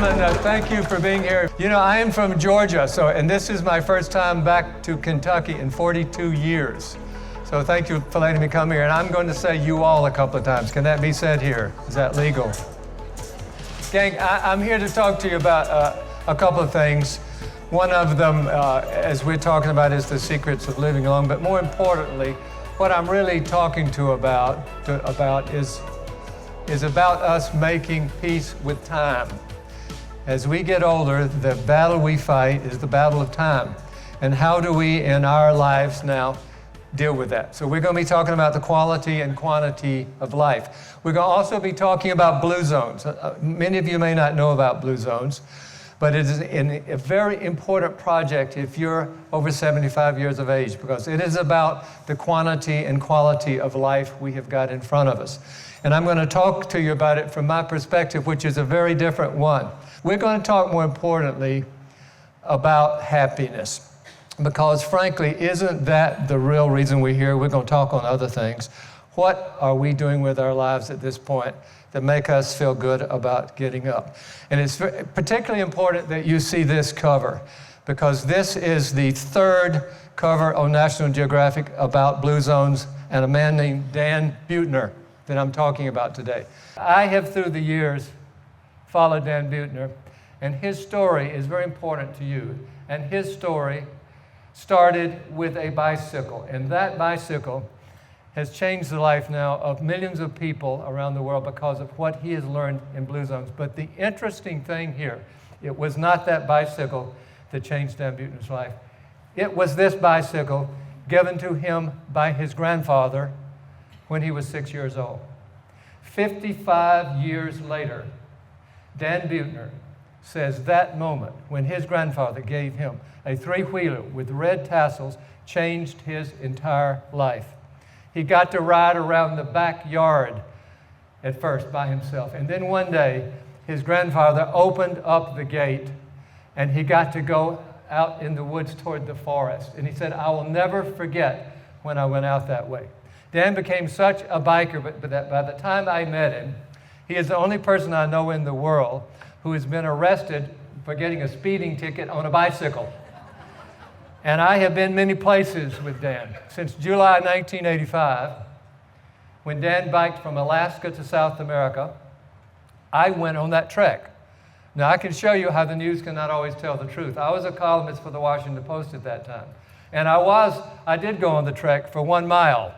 gentlemen, thank you for being here. You know, I am from Georgia, and this is my first time back to Kentucky in 42 years. So thank you for letting me come here. And I'm going to say you all a couple of times. Can that be said here? Is that legal? Gang, I'm here to talk to you about a couple of things. One of them, as we're talking about, is the secrets of living alone. But more importantly, what I'm really talking to about is about us making peace with time. As we get older, the battle we fight is the battle of time. And how do we, in our lives now, deal with that? So we're going to be talking about the quality and quantity of life. We're going to also be talking about blue zones. Many of you may not know about blue zones, but it is a very important project if you're over 75 years of age, because it is about the quantity and quality of life we have got in front of us. And I'm going to talk to you about it from my perspective, which is a very different one. We're going to talk more importantly about happiness, because frankly, isn't that the real reason we're here? We're going to talk on other things. What are we doing with our lives at this point that make us feel good about getting up? And it's particularly important that you see this cover, because this is the third cover on National Geographic about blue zones and a man named Dan Buettner that I'm talking about today. I have, through the years, followed Dan Buettner, and his story is very important to you. And his story started with a bicycle, and that bicycle has changed the life now of millions of people around the world because of what he has learned in blue zones. But the interesting thing here, it was not that bicycle that changed Dan Buettner's life. It was this bicycle given to him by his grandfather when he was 6 years old. 55 years later, Dan Buettner says that moment when his grandfather gave him a three-wheeler with red tassels changed his entire life. He got to ride around the backyard at first by himself. And then one day, his grandfather opened up the gate and he got to go out in the woods toward the forest. And he said, I will never forget when I went out that way. Dan became such a biker, but by the time I met him, he is the only person I know in the world who has been arrested for getting a speeding ticket on a bicycle. And I have been many places with Dan. Since July 1985, when Dan biked from Alaska to South America, I went on that trek. Now, I can show you how the news cannot always tell the truth. I was a columnist for the Washington Post at that time. And I did go on the trek for 1 mile.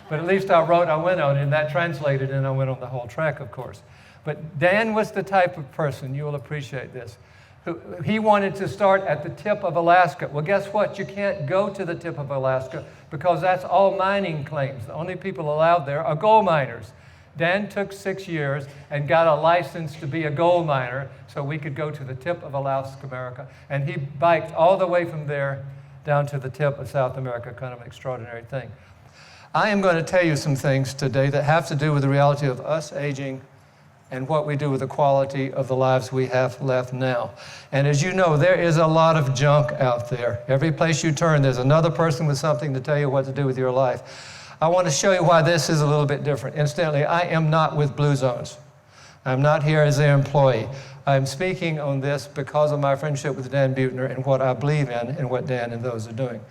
But at least I went on it, and that translated, and I went on the whole trek, of course. But Dan was the type of person, you will appreciate this, he wanted to start at the tip of Alaska. Well, guess what? You can't go to the tip of Alaska because that's all mining claims. The only people allowed there are gold miners. Dan took 6 years and got a license to be a gold miner so we could go to the tip of Alaska, America. And he biked all the way from there down to the tip of South America, kind of an extraordinary thing. I am going to tell you some things today that have to do with the reality of us aging and what we do with the quality of the lives we have left now. And as you know, there is a lot of junk out there. Every place you turn, there's another person with something to tell you what to do with your life. I want to show you why this is a little bit different. Incidentally, I am not with Blue Zones. I'm not here as their employee. I'm speaking on this because of my friendship with Dan Buettner and what I believe in and what Dan and those are doing.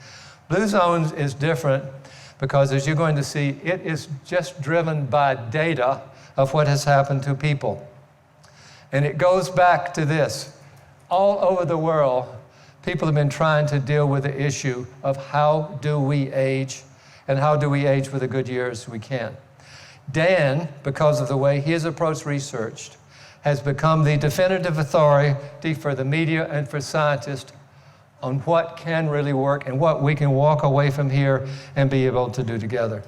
Blue Zones is different because, as you're going to see, it is just driven by data of what has happened to people. And it goes back to this. All over the world, people have been trying to deal with the issue of how do we age and how do we age with the good years we can. Dan, because of the way he has approached research, has become the definitive authority for the media and for scientists on what can really work and what we can walk away from here and be able to do together.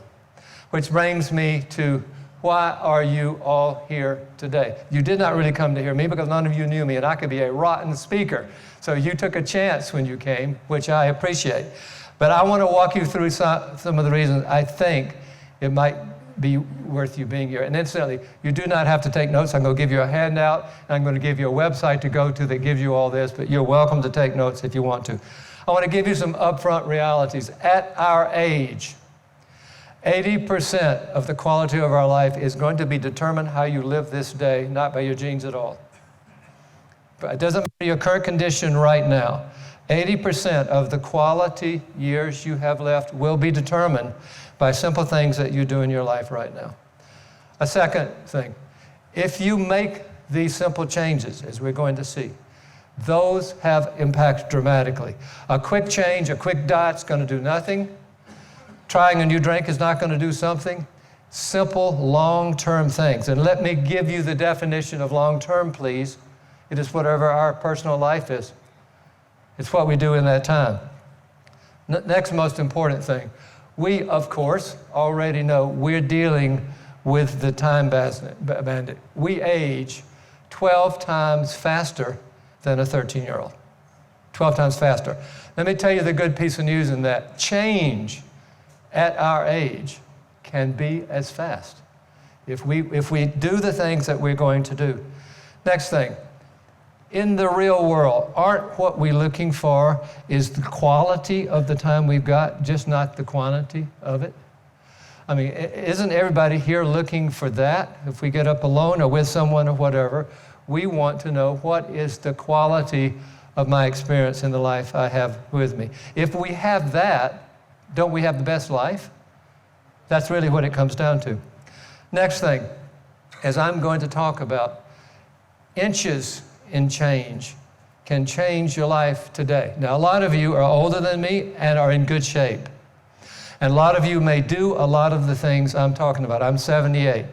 Which brings me to, why are you all here today? You did not really come to hear me because none of you knew me, and I could be a rotten speaker. So you took a chance when you came, which I appreciate. But I want to walk you through some of the reasons I think it might be worth you being here. And incidentally, you do not have to take notes. I'm going to give you a handout, and I'm going to give you a website to go to that gives you all this, but you're welcome to take notes if you want to. I want to give you some upfront realities. At our age, 80% of the quality of our life is going to be determined how you live this day, not by your genes at all. It doesn't matter your current condition right now. 80% of the quality years you have left will be determined by simple things that you do in your life right now. A second thing, if you make these simple changes, as we're going to see, those have impact dramatically. A quick change, a quick diet's going to do nothing. Trying a new drink is not going to do something. Simple, long-term things. And let me give you the definition of long-term, please. It is whatever our personal life is. It's what we do in that time. Next most important thing. We, of course, already know we're dealing with the time bandit. We age 12 times faster than a 13-year-old. 12 times faster. Let me tell you the good piece of news in that. Change at our age can be as fast if we do the things that we're going to do. Next thing. In the real world, aren't what we're looking for is the quality of the time we've got, just not the quantity of it? I mean, isn't everybody here looking for that? If we get up alone or with someone or whatever, we want to know what is the quality of my experience in the life I have with me. If we have that, don't we have the best life? That's really what it comes down to. Next thing, as I'm going to talk about, inches in change can change your life today. Now, a lot of you are older than me and are in good shape. And a lot of you may do a lot of the things I'm talking about. I'm 78.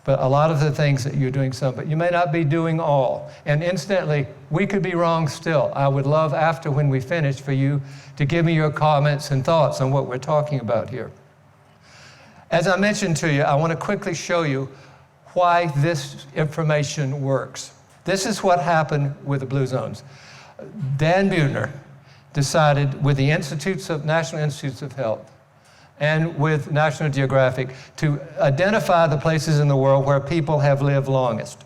But a lot of the things that you're doing some, but you may not be doing all. And incidentally, we could be wrong still. I would love after when we finish for you to give me your comments and thoughts on what we're talking about here. As I mentioned to you, I want to quickly show you why this information works. This is what happened with the Blue Zones. Dan Buettner decided with the National Institutes of Health and with National Geographic to identify the places in the world where people have lived longest.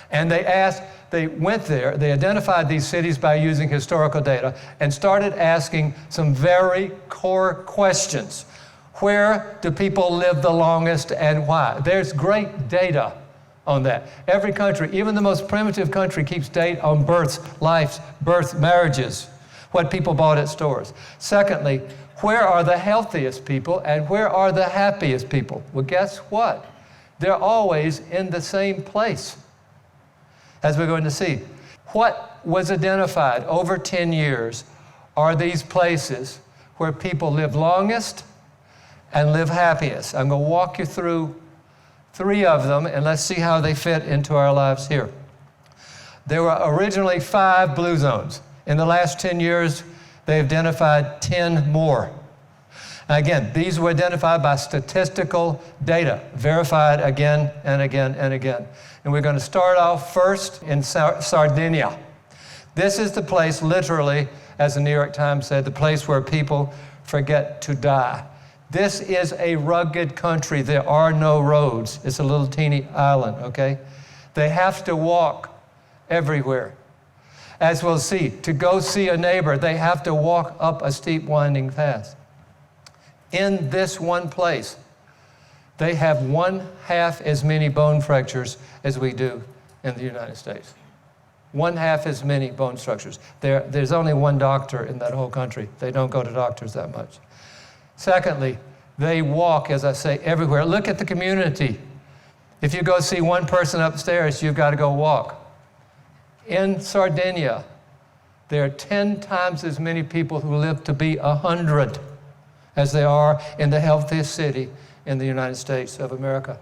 And they went there, they identified these cities by using historical data and started asking some very core questions. Where do people live the longest and why? There's great data on that. Every country, even the most primitive country, keeps data on births, lives, birth, marriages, what people bought at stores. Secondly, where are the healthiest people and where are the happiest people? Well, guess what? They're always in the same place, as we're going to see. What was identified over 10 years are these places where people live longest and live happiest. I'm going to walk you through 3 of them, and let's see how they fit into our lives here. There were originally 5 blue zones. In the last 10 years, they identified 10 more. Again, these were identified by statistical data, verified again and again and again. And we're going to start off first in Sardinia. This is the place, literally, as the New York Times said, the place where people forget to die. This is a rugged country. There are no roads. It's a little teeny island, okay? They have to walk everywhere. As we'll see, to go see a neighbor, they have to walk up a steep, winding path. In this one place, they have 1/2 as many bone fractures as we do in the United States. 1/2 as many bone structures. There's only 1 doctor in that whole country. They don't go to doctors that much. Secondly, they walk, as I say, everywhere. Look at the community. If you go see one person upstairs, you've got to go walk. In Sardinia, there are 10 times as many people who live to be 100 as there are in the healthiest city in the United States of America.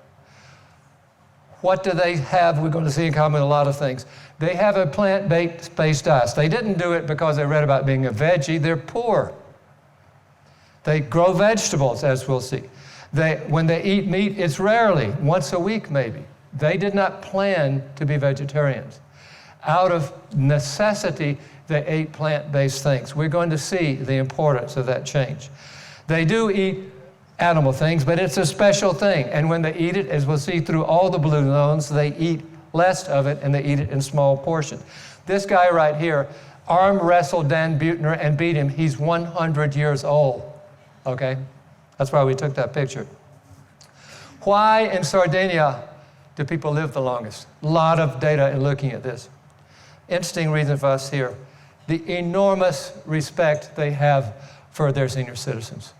What do they have? We're going to see in common a lot of things. They have a plant-based diet. They didn't do it because they read about being a veggie. They're poor. They grow vegetables, as we'll see. When they eat meat, it's rarely, once a week maybe. They did not plan to be vegetarians. Out of necessity, they ate plant-based things. We're going to see the importance of that change. They do eat animal things, but it's a special thing. And when they eat it, as we'll see through all the blue zones, they eat less of it and they eat it in small portions. This guy right here arm wrestled Dan Buettner and beat him. He's 100 years old, okay? That's why we took that picture. Why in Sardinia do people live the longest? A lot of data in looking at this. Interesting reason for us here. The enormous respect they have for their senior citizens.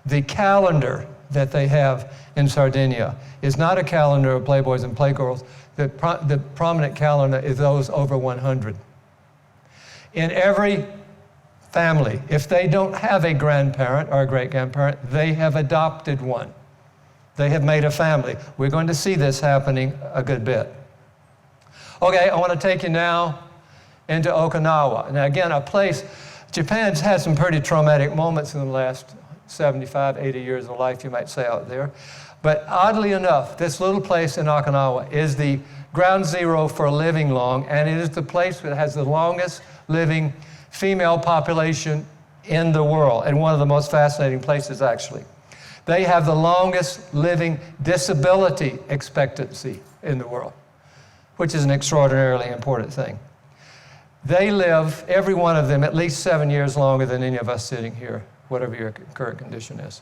The calendar that they have in Sardinia is not a calendar of playboys and playgirls. The prominent calendar is those over 100. In every family, if they don't have a grandparent or a great-grandparent, they have adopted one. They have made a family. We're going to see this happening a good bit. Okay, I want to take you now into Okinawa. Now again, a place, Japan's had some pretty traumatic moments in the last 75, 80 years of life, you might say, out there. But oddly enough, this little place in Okinawa is the ground zero for living long, and it is the place that has the longest living female population in the world, and one of the most fascinating places, actually. They have the longest living disability expectancy in the world, which is an extraordinarily important thing. They live, every one of them, at least 7 years longer than any of us sitting here, whatever your current condition is.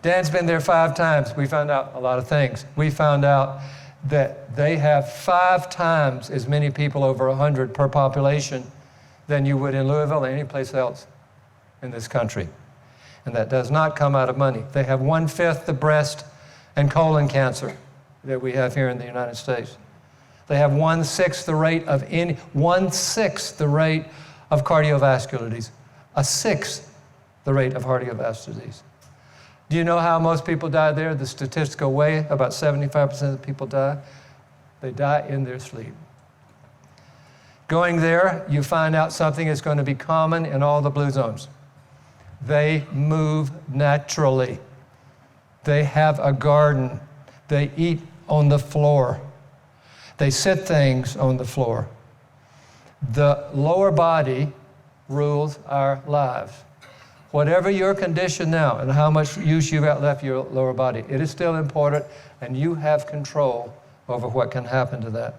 Dan's been there 5 times. We found out a lot of things. We found out that they have 5 times as many people over 100 per population than you would in Louisville or any place else in this country. And that does not come out of money. They have 1/5 the breast and colon cancer that we have here in the United States. They have 1/6 the rate of cardiovascular disease, 1/6 the rate of cardiovascular disease. Do you know how most people die there? The statistical way, about 75% of the people die. They die in their sleep. Going there, you find out something that's going to be common in all the blue zones. They move naturally. They have a garden. They eat on the floor. They sit things on the floor. The lower body rules our lives. Whatever your condition now and how much use you've got left your lower body, it is still important, and you have control over what can happen to that.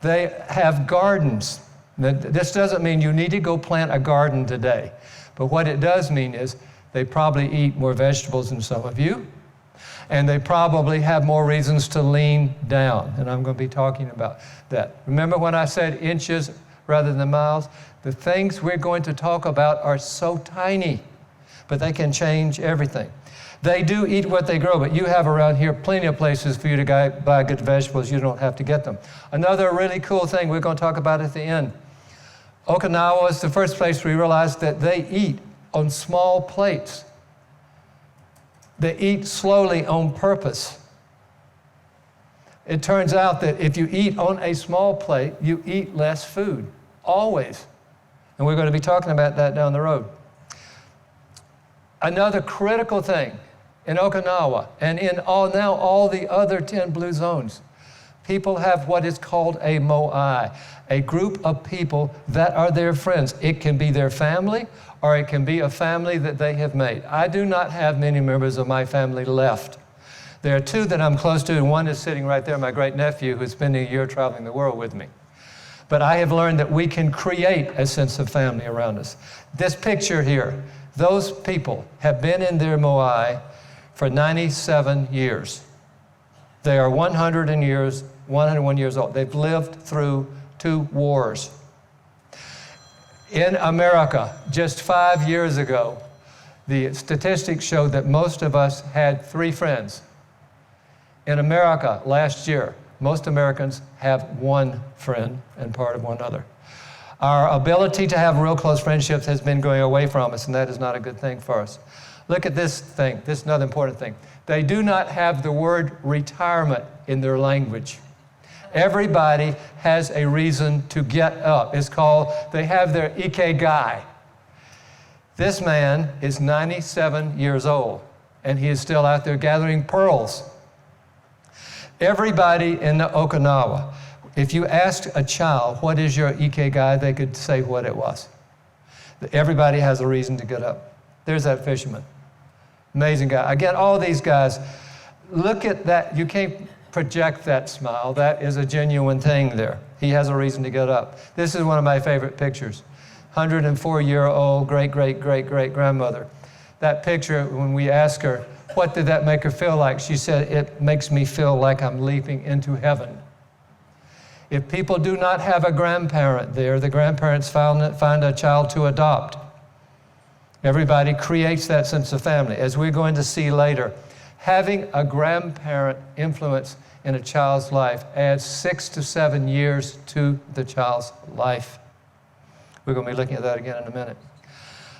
They have gardens. This doesn't mean you need to go plant a garden today, but what it does mean is they probably eat more vegetables than some of you, and they probably have more reasons to lean down, and I'm going to be talking about that. Remember when I said inches rather than miles? The things we're going to talk about are so tiny, but they can change everything. They do eat what they grow, but you have around here plenty of places for you to buy good vegetables. You don't have to get them. Another really cool thing we're going to talk about at the end. Okinawa is the first place we realized that they eat on small plates. They eat slowly on purpose. It turns out that if you eat on a small plate, you eat less food, always. And we're going to be talking about that down the road. Another critical thing in Okinawa and in all the other 10 blue zones, people have what is called a moai, a group of people that are their friends. It can be their family, or it can be a family that they have made. I do not have many members of my family left. There are 2 that I'm close to, and one is sitting right there, my great-nephew, who's spending a year traveling the world with me. But I have learned that we can create a sense of family around us. This picture here, those people have been in their moai for 97 years. They are 101 years old. They've lived through 2 wars. In America, just 5 years ago, the statistics showed that most of us had 3 friends. In America, last year, most Americans have 1 friend and part of one other. Our ability to have real close friendships has been going away from us, and that is not a good thing for us. Look at this thing. This is another important thing. They do not have the word retirement in their language. Everybody has a reason to get up. It's called, they have their ikigai. This man is 97 years old, and he is still out there gathering pearls. Everybody in Okinawa, if you asked a child, what is your ikigai, they could say what it was. Everybody has a reason to get up. There's that fisherman. Amazing guy. Again, all these guys, look at that. You can't project that smile. That is a genuine thing there. He has a reason to get up. This is one of my favorite pictures. 104-year-old great-great-great-great-grandmother. That picture, when we ask her, what did that make her feel like? She said, it makes me feel like I'm leaping into heaven. If people do not have a grandparent there, the grandparents find a child to adopt. Everybody creates that sense of family. As we're going to see later, having a grandparent influence in a child's life adds 6 to 7 years to the child's life. We're going to be looking at that again in a minute.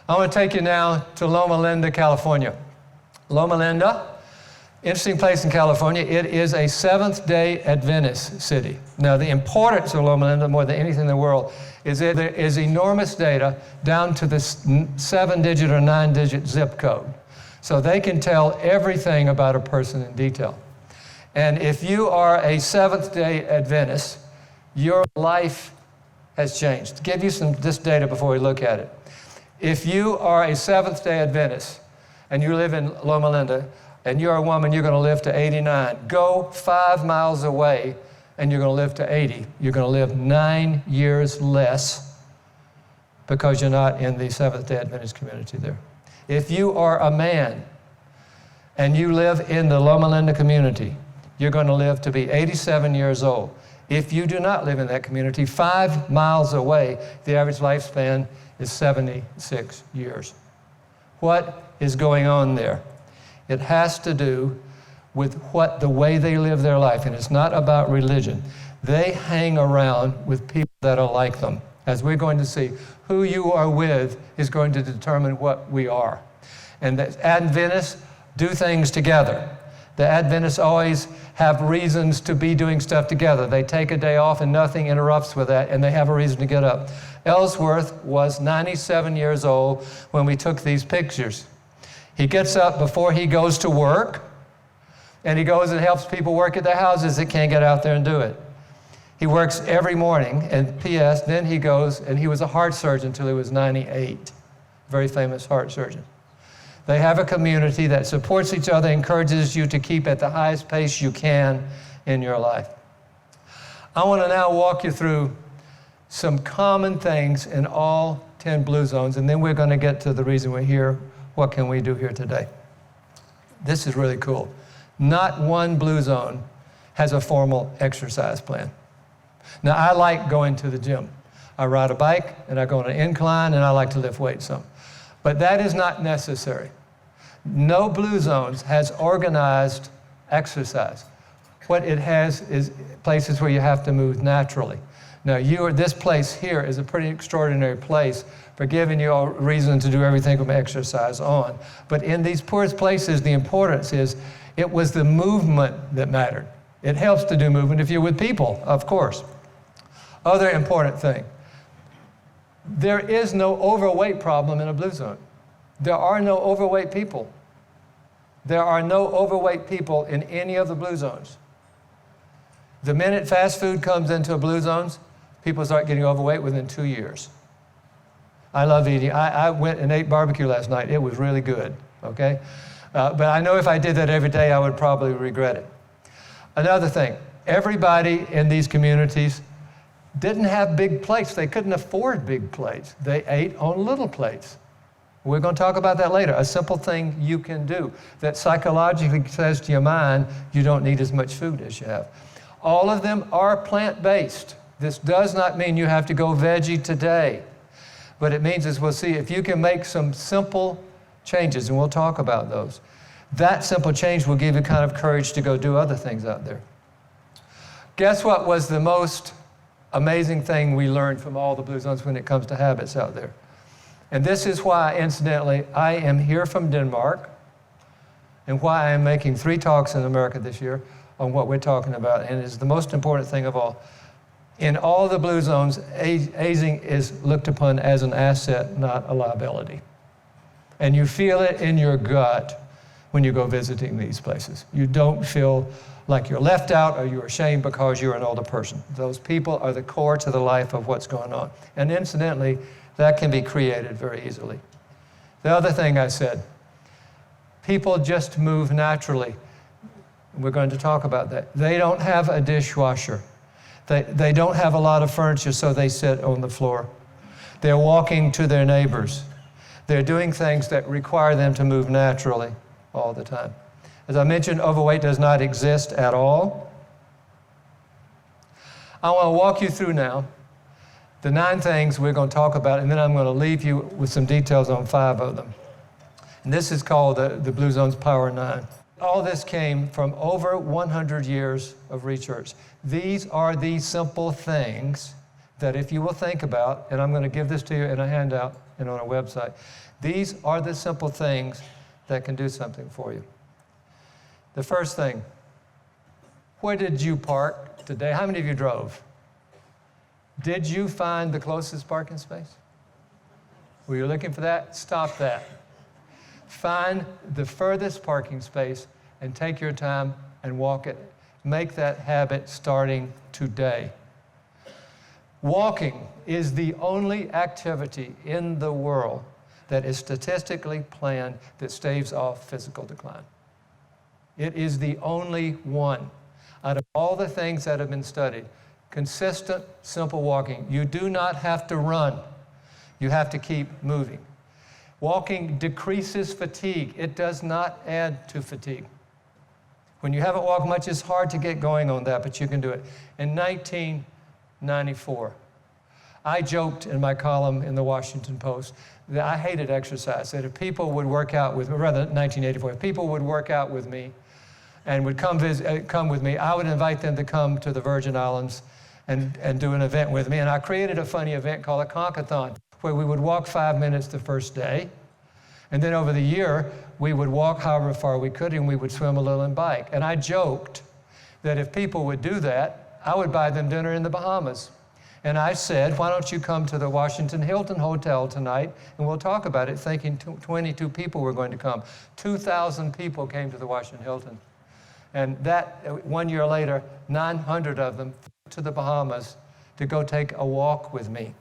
I want to take you now to Loma Linda, California. Loma Linda, interesting place in California. It is a Seventh-day Adventist city. Now, the importance of Loma Linda, more than anything in the world, is that there is enormous data down to the 7-digit or 9-digit zip code. So they can tell everything about a person in detail. And if you are a Seventh-day Adventist, your life has changed. To give you this data before we look at it. If you are a Seventh-day Adventist and you live in Loma Linda and you're a woman, you're going to live to 89. Go 5 miles away and you're going to live to 80. You're going to live 9 years less because you're not in the Seventh-day Adventist community there. If you are a man and you live in the Loma Linda community, you're going to live to be 87 years old. If you do not live in that community, 5 miles away, the average lifespan is 76 years. What is going on there? It has to do with the way they live their life, and it's not about religion. They hang around with people that are like them. As we're going to see, who you are with is going to determine what we are. And the Adventists do things together. The Adventists always have reasons to be doing stuff together. They take a day off and nothing interrupts with that, and they have a reason to get up. Ellsworth was 97 years old when we took these pictures. He gets up before he goes to work, and he goes and helps people work at their houses that can't get out there and do it. He works every morning, and P.S., then he goes, and he was a heart surgeon until he was 98. Very famous heart surgeon. They have a community that supports each other, encourages you to keep at the highest pace you can in your life. I want to now walk you through some common things in all 10 blue zones, and then we're going to get to the reason we're here. What can we do here today? This is really cool. Not one blue zone has a formal exercise plan. Now, I like going to the gym. I ride a bike, and I go on an incline, and I like to lift weights some. But that is not necessary. No blue zones has organized exercise. What it has is places where you have to move naturally. Now, this place here is a pretty extraordinary place for giving you a reason to do everything from exercise on. But in these poorest places, the importance is it was the movement that mattered. It helps to do movement if you're with people, of course. Other important thing, there is no overweight problem in a blue zone. There are no overweight people. There are no overweight people in any of the blue zones. The minute fast food comes into a blue zones, people start getting overweight within 2 years. I love eating. I went and ate barbecue last night. It was really good, okay? But I know if I did that every day, I would probably regret it. Another thing, everybody in these communities didn't have big plates. They couldn't afford big plates. They ate on little plates. We're going to talk about that later. A simple thing you can do that psychologically says to your mind, you don't need as much food as you have. All of them are plant-based. This does not mean you have to go veggie today. But it means, as we'll see, if you can make some simple changes, and we'll talk about those, that simple change will give you kind of courage to go do other things out there. Guess what was the most amazing thing we learned from all the blue zones when it comes to habits out there? And this is why, incidentally, I am here from Denmark, and why I am making 3 talks in America this year on what we're talking about, and it's the most important thing of all. In all the blue zones, aging is looked upon as an asset, not a liability. And you feel it in your gut when you go visiting these places. You don't feel like you're left out or you're ashamed because you're an older person. Those people are the core to the life of what's going on. And incidentally, that can be created very easily. The other thing I said, people just move naturally. We're going to talk about that. They don't have a dishwasher. They don't have a lot of furniture, so they sit on the floor. They're walking to their neighbors. They're doing things that require them to move naturally all the time. As I mentioned, overweight does not exist at all. I want to walk you through now the 9 things we're going to talk about, and then I'm going to leave you with some details on 5 of them. And this is called the Blue Zone's Power 9. All this came from over 100 years of research. These are the simple things that if you will think about, and I'm going to give this to you in a handout and on a website, these are the simple things that can do something for you. The first thing, where did you park today? How many of you drove? Did you find the closest parking space? Were you looking for that? Stop that. Find the furthest parking space and take your time and walk it. Make that habit starting today. Walking is the only activity in the world that is statistically planned that staves off physical decline. It is the only one. Out of all the things that have been studied, consistent, simple walking. You do not have to run. You have to keep moving. Walking decreases fatigue. It does not add to fatigue. When you haven't walked much, it's hard to get going on that, but you can do it. In 1994, I joked in my column in the Washington Post that I hated exercise, that if people would work out with me, rather 1984, if people would work out with me and would come with me, I would invite them to come to the Virgin Islands and do an event with me. And I created a funny event called a Conkathon, where we would walk 5 minutes the first day, and then over the year, we would walk however far we could, and we would swim a little and bike. And I joked that if people would do that, I would buy them dinner in the Bahamas. And I said, why don't you come to the Washington Hilton Hotel tonight, and we'll talk about it, thinking 22 people were going to come. 2,000 people came to the Washington Hilton. And that, 1 year later, 900 of them to the Bahamas to go take a walk with me.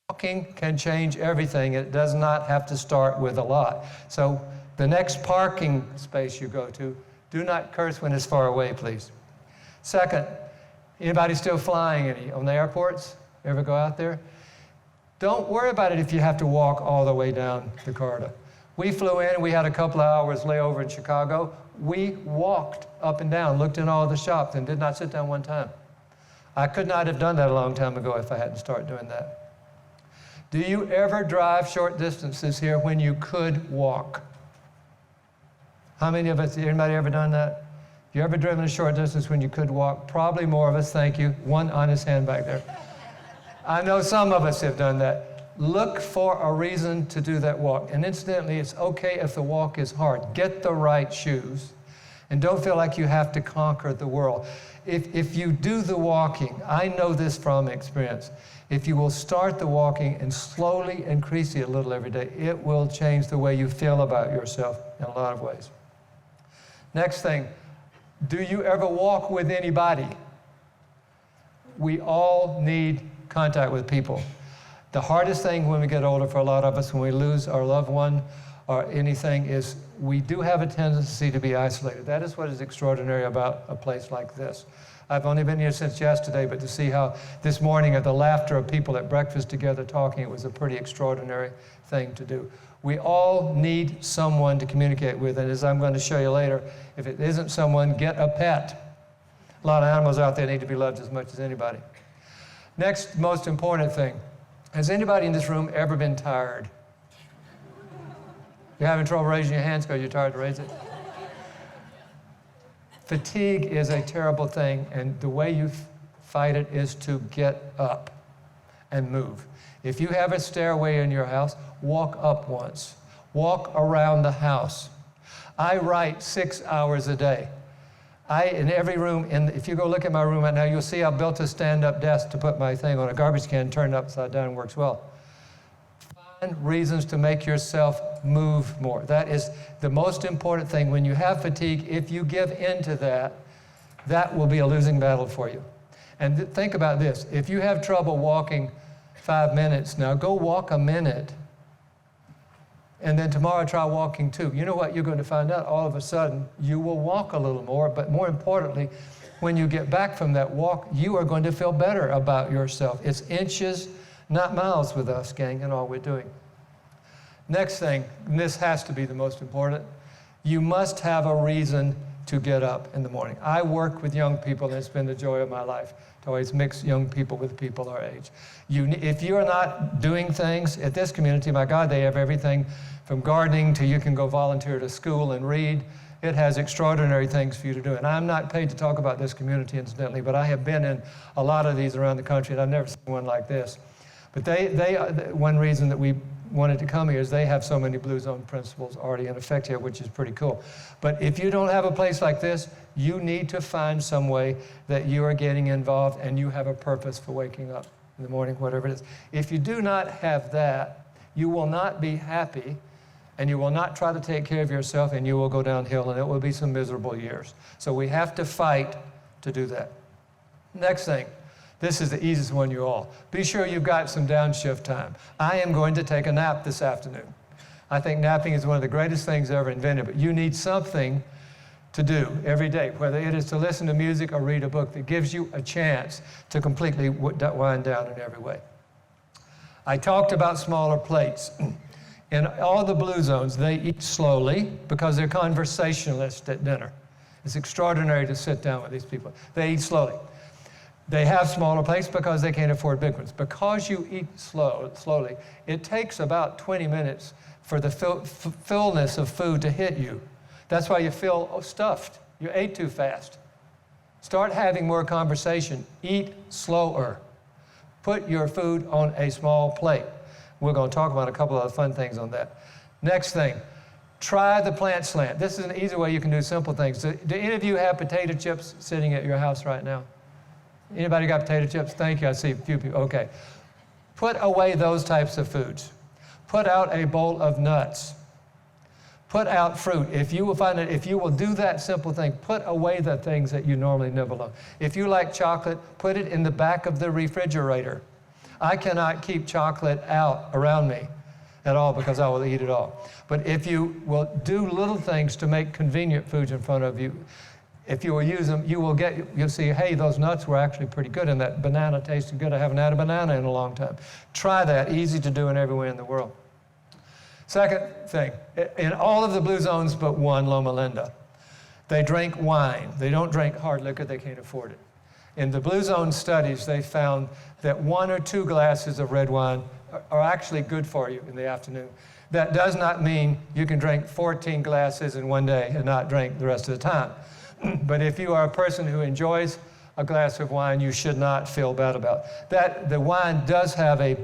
Walking can change everything. It does not have to start with a lot. So the next parking space you go to, do not curse when it's far away, please. Second, anybody still flying any on the airports? Ever go out there? Don't worry about it if you have to walk all the way down the corridor. We flew in, we had a couple of hours layover in Chicago. We walked up and down, looked in all the shops, and did not sit down one time. I could not have done that a long time ago if I hadn't started doing that. Do you ever drive short distances here when you could walk? How many of us, anybody ever done that? You ever driven a short distance when you could walk? Probably more of us, thank you. One honest hand back there. I know some of us have done that. Look for a reason to do that walk. And incidentally, it's okay if the walk is hard. Get the right shoes. And don't feel like you have to conquer the world. If you do the walking, I know this from experience, if you will start the walking and slowly increase it a little every day, it will change the way you feel about yourself in a lot of ways. Next thing, do you ever walk with anybody? We all need contact with people. The hardest thing when we get older for a lot of us, when we lose our loved one or anything, is we do have a tendency to be isolated. That is what is extraordinary about a place like this. I've only been here since yesterday, but to see how this morning at the laughter of people at breakfast together talking, it was a pretty extraordinary thing to do. We all need someone to communicate with, and as I'm going to show you later, if it isn't someone, get a pet. A lot of animals out there need to be loved as much as anybody. Next most important thing, has anybody in this room ever been tired? You're having trouble raising your hands because you're tired to raise it? Fatigue is a terrible thing, and the way you fight it is to get up and move. If you have a stairway in your house, walk up once. Walk around the house. I write 6 hours a day. In every room, if you go look at my room right now, you'll see I built a stand-up desk to put my thing on a garbage can, turned upside down, and works well. Find reasons to make yourself move more. That is the most important thing. When you have fatigue, if you give in to that, that will be a losing battle for you. And think about this. If you have trouble walking 5 minutes, now go walk a minute. And then tomorrow try walking 2. You know what you're going to find out? All of a sudden, you will walk a little more, but more importantly, when you get back from that walk, you are going to feel better about yourself. It's inches, not miles with us, gang, and all we're doing. Next thing, and this has to be the most important, you must have a reason to get up in the morning. I work with young people, and it's been the joy of my life to always mix young people with people our age. If you are not doing things at this community, my God, they have everything from gardening to you can go volunteer to school and read. It has extraordinary things for you to do. And I'm not paid to talk about this community, incidentally, but I have been in a lot of these around the country, and I've never seen one like this. But one reason that we wanted to come here is they have so many Blue Zone principles already in effect here, which is pretty cool. But if you don't have a place like this, you need to find some way that you are getting involved and you have a purpose for waking up in the morning, whatever it is. If you do not have that, you will not be happy, and you will not try to take care of yourself, and you will go downhill, and it will be some miserable years. So we have to fight to do that. Next thing, this is the easiest one you all. Be sure you've got some downshift time. I am going to take a nap this afternoon. I think napping is one of the greatest things ever invented, but you need something to do every day, whether it is to listen to music or read a book that gives you a chance to completely wind down in every way. I talked about smaller plates. In all the Blue Zones, they eat slowly because they're conversationalists at dinner. It's extraordinary to sit down with these people. They eat slowly. They have smaller plates because they can't afford big ones. Because you eat slowly, it takes about 20 minutes for the fullness of food to hit you. That's why you feel stuffed. You ate too fast. Start having more conversation. Eat slower. Put your food on a small plate. We're going to talk about a couple of fun things on that. Next thing, try the plant slant. This is an easy way you can do simple things. Do any of you have potato chips sitting at your house right now? Anybody got potato chips? Thank you. I see a few people. Okay. Put away those types of foods. Put out a bowl of nuts. Put out fruit. If you will do that simple thing, put away the things that you normally nibble on. If you like chocolate, put it in the back of the refrigerator. I cannot keep chocolate out around me at all because I will eat it all. But if you will do little things to make convenient foods in front of you, if you will use them, you'll see, hey, those nuts were actually pretty good, and that banana tasted good. I haven't had a banana in a long time. Try that. Easy to do in everywhere in the world. Second thing, in all of the Blue Zones but one, Loma Linda, they drink wine. They don't drink hard liquor. They can't afford it. In the Blue Zone studies, they found that 1 or 2 glasses of red wine are actually good for you in the afternoon. That does not mean you can drink 14 glasses in one day and not drink the rest of the time. But if you are a person who enjoys a glass of wine, you should not feel bad about that. The wine does have a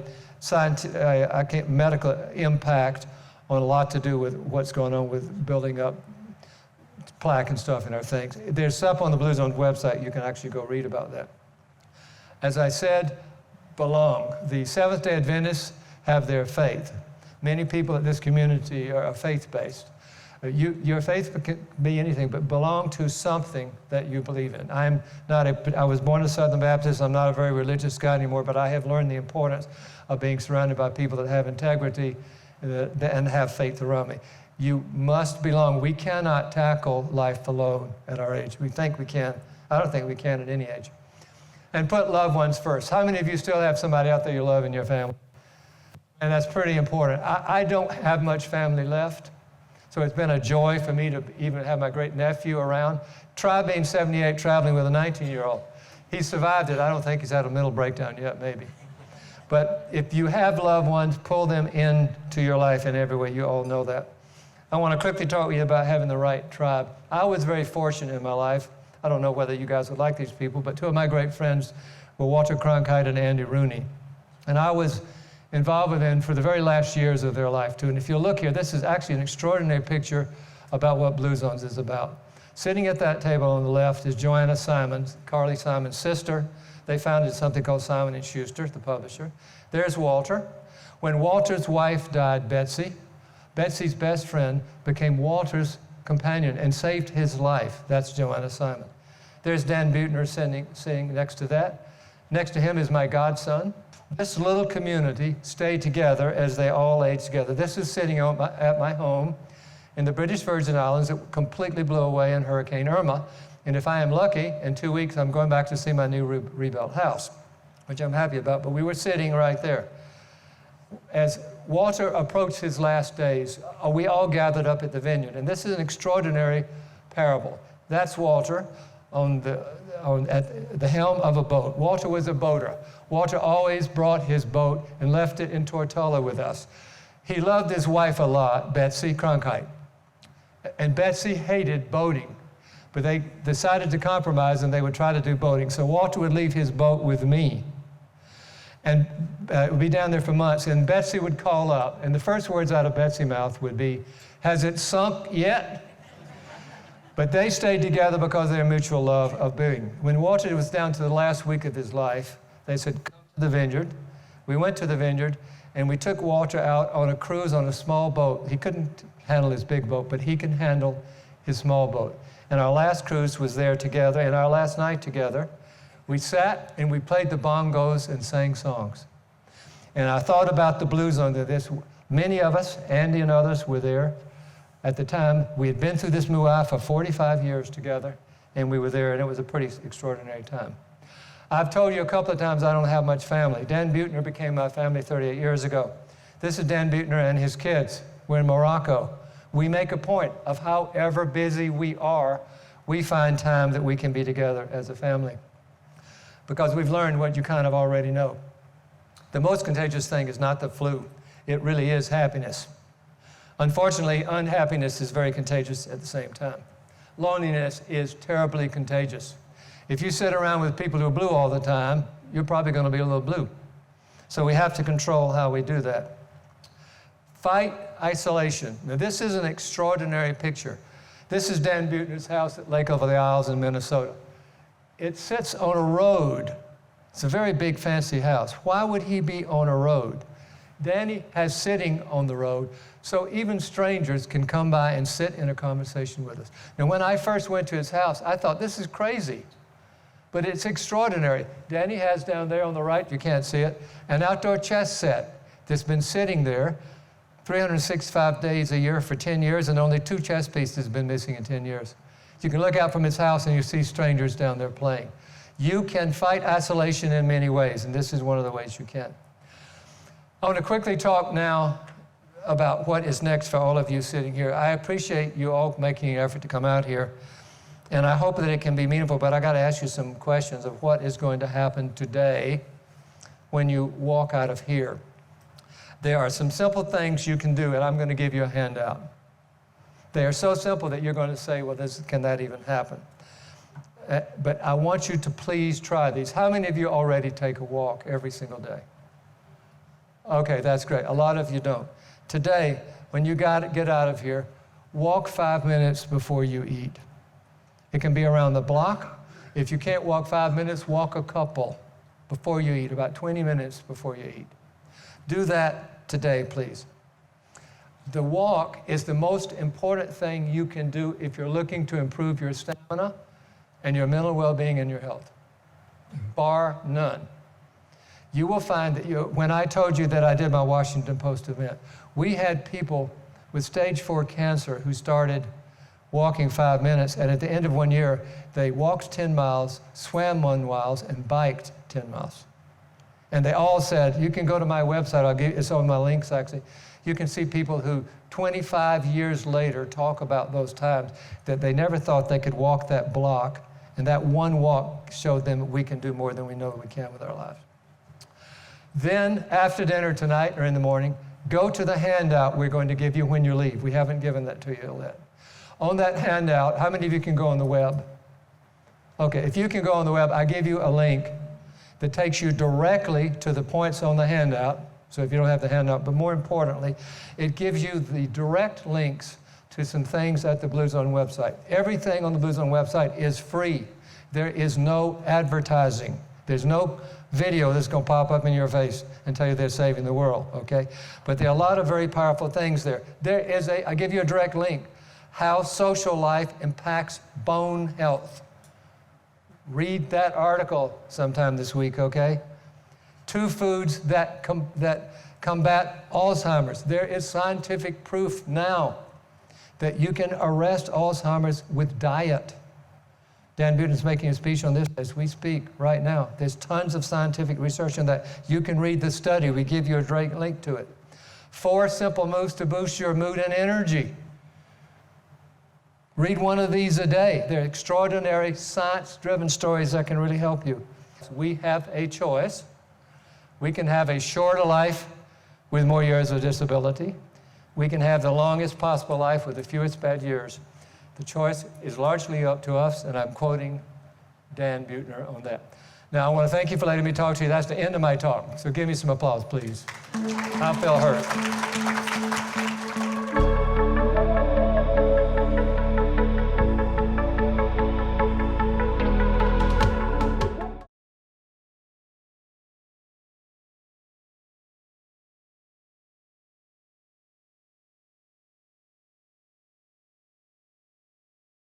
medical impact on a lot to do with what's going on with building up plaque and stuff in our things. There's stuff on the Blue Zone's website. You can actually go read about that. As I said, belong. The Seventh-day Adventists have their faith. Many people at this community are faith-based. Your faith can be anything, but belong to something that you believe in. I was born a Southern Baptist. I'm not a very religious guy anymore, but I have learned the importance of being surrounded by people that have integrity and have faith around me. You must belong. We cannot tackle life alone at our age. We think we can. I don't think we can at any age. And put loved ones first. How many of you still have somebody out there you love in your family? And that's pretty important. I don't have much family left, so it's been a joy for me to even have my great nephew around. Try being 78 traveling with a 19-year-old. He survived it. I don't think he's had a mental breakdown yet, maybe. But if you have loved ones, pull them into your life in every way. You all know that. I want to quickly talk to you about having the right tribe. I was very fortunate in my life. I don't know whether you guys would like these people, but 2 of my great friends were Walter Cronkite and Andy Rooney. And I was involved with them for the very last years of their life, too. And if you look here, this is actually an extraordinary picture about what Blue Zones is about. Sitting at that table on the left is Joanna Simon, Carly Simon's sister. They founded something called Simon & Schuster, the publisher. There's Walter. When Walter's wife died, Betsy's best friend became Walter's companion and saved his life. That's Joanna Simon. There's Dan Buettner sitting next to that. Next to him is my godson. This little community stayed together as they all ate together. This is sitting at my home in the British Virgin Islands that completely blew away in Hurricane Irma. And if I am lucky, in 2 weeks, I'm going back to see my new rebuilt house, which I'm happy about. But we were sitting right there. As Walter approached his last days, we all gathered up at the vineyard. And this is an extraordinary parable. That's Walter at the helm of a boat. Walter was a boater. Walter always brought his boat and left it in Tortola with us. He loved his wife a lot, Betsy Cronkite. And Betsy hated boating, but they decided to compromise and they would try to do boating. So Walter would leave his boat with me and would be down there for months. And Betsy would call up, and the first words out of Betsy's mouth would be, "Has it sunk yet?" But they stayed together because of their mutual love of boating. When Walter was down to the last week of his life, they said, "Come to the vineyard." We went to the vineyard, and we took Walter out on a cruise on a small boat. He couldn't handle his big boat, but he can handle his small boat. And our last cruise was there together, and our last night together, we sat and we played the bongos and sang songs. And I thought about the blues under this. Many of us, Andy and others, were there at the time. We had been through this Muay for 45 years together, and we were there, and it was a pretty extraordinary time. I've told you a couple of times I don't have much family. Dan Buettner became my family 38 years ago. This is Dan Buettner and his kids. We're in Morocco. We make a point of however busy we are, we find time that we can be together as a family. Because we've learned what you kind of already know. The most contagious thing is not the flu. It really is happiness. Unfortunately, unhappiness is very contagious at the same time. Loneliness is terribly contagious. If you sit around with people who are blue all the time, you're probably going to be a little blue. So we have to control how we do that. Fight isolation. Now, this is an extraordinary picture. This is Dan Buettner's house at Lake Over the Isles in Minnesota. It sits on a road. It's a very big, fancy house. Why would he be on a road? Danny has sitting on the road, so even strangers can come by and sit in a conversation with us. Now, when I first went to his house, I thought, this is crazy. But it's extraordinary. Danny has down there on the right, you can't see it, an outdoor chess set that's been sitting there 365 days a year for 10 years, and only 2 chess pieces have been missing in 10 years. You can look out from his house and you see strangers down there playing. You can fight isolation in many ways, and this is one of the ways you can. I want to quickly talk now about what is next for all of you sitting here. I appreciate you all making an effort to come out here, and I hope that it can be meaningful, but I got to ask you some questions of what is going to happen today when you walk out of here. There are some simple things you can do, and I'm going to give you a handout. They are so simple that you're going to say, well, can that even happen? But I want you to please try these. How many of you already take a walk every single day? Okay, that's great. A lot of you don't. Today, when you get out of here, walk 5 minutes before you eat. It can be around the block. If you can't walk 5 minutes, walk a couple before you eat, about 20 minutes before you eat. Do that today, please. The walk is the most important thing you can do if you're looking to improve your stamina and your mental well-being and your health, bar none. You will find that when I told you that I did my Washington Post event, we had people with stage 4 cancer who started walking 5 minutes, and at the end of 1 year, they walked 10 miles, swam 1 mile, and biked 10 miles. And they all said, you can go to my website, it's on my links actually. You can see people who 25 years later talk about those times that they never thought they could walk that block, and that one walk showed them that we can do more than we know we can with our lives. Then, after dinner tonight or in the morning, go to the handout we're going to give you when you leave. We haven't given that to you yet. On that handout, how many of you can go on the web? Okay, if you can go on the web, I give you a link that takes you directly to the points on the handout. So if you don't have the handout, but more importantly, it gives you the direct links to some things at the Blue Zone website. Everything on the Blue Zone website is free. There is no advertising. There's no video that's going to pop up in your face and tell you they're saving the world, okay? But there are a lot of very powerful things there. I give you a direct link, how social life impacts bone health. Read that article sometime this week, okay? 2 foods that combat Alzheimer's. There is scientific proof now that you can arrest Alzheimer's with diet. Dan Buetter's making a speech on this as we speak right now. There's tons of scientific research on that. You can read the study. We give you a direct link to it. 4 simple moves to boost your mood and energy. Read one of these a day. They're extraordinary, science-driven stories that can really help you. We have a choice. We can have a shorter life with more years of disability. We can have the longest possible life with the fewest bad years. The choice is largely up to us, and I'm quoting Dan Buettner on that. Now, I want to thank you for letting me talk to you. That's the end of my talk. So give me some applause, please. I feel hurt.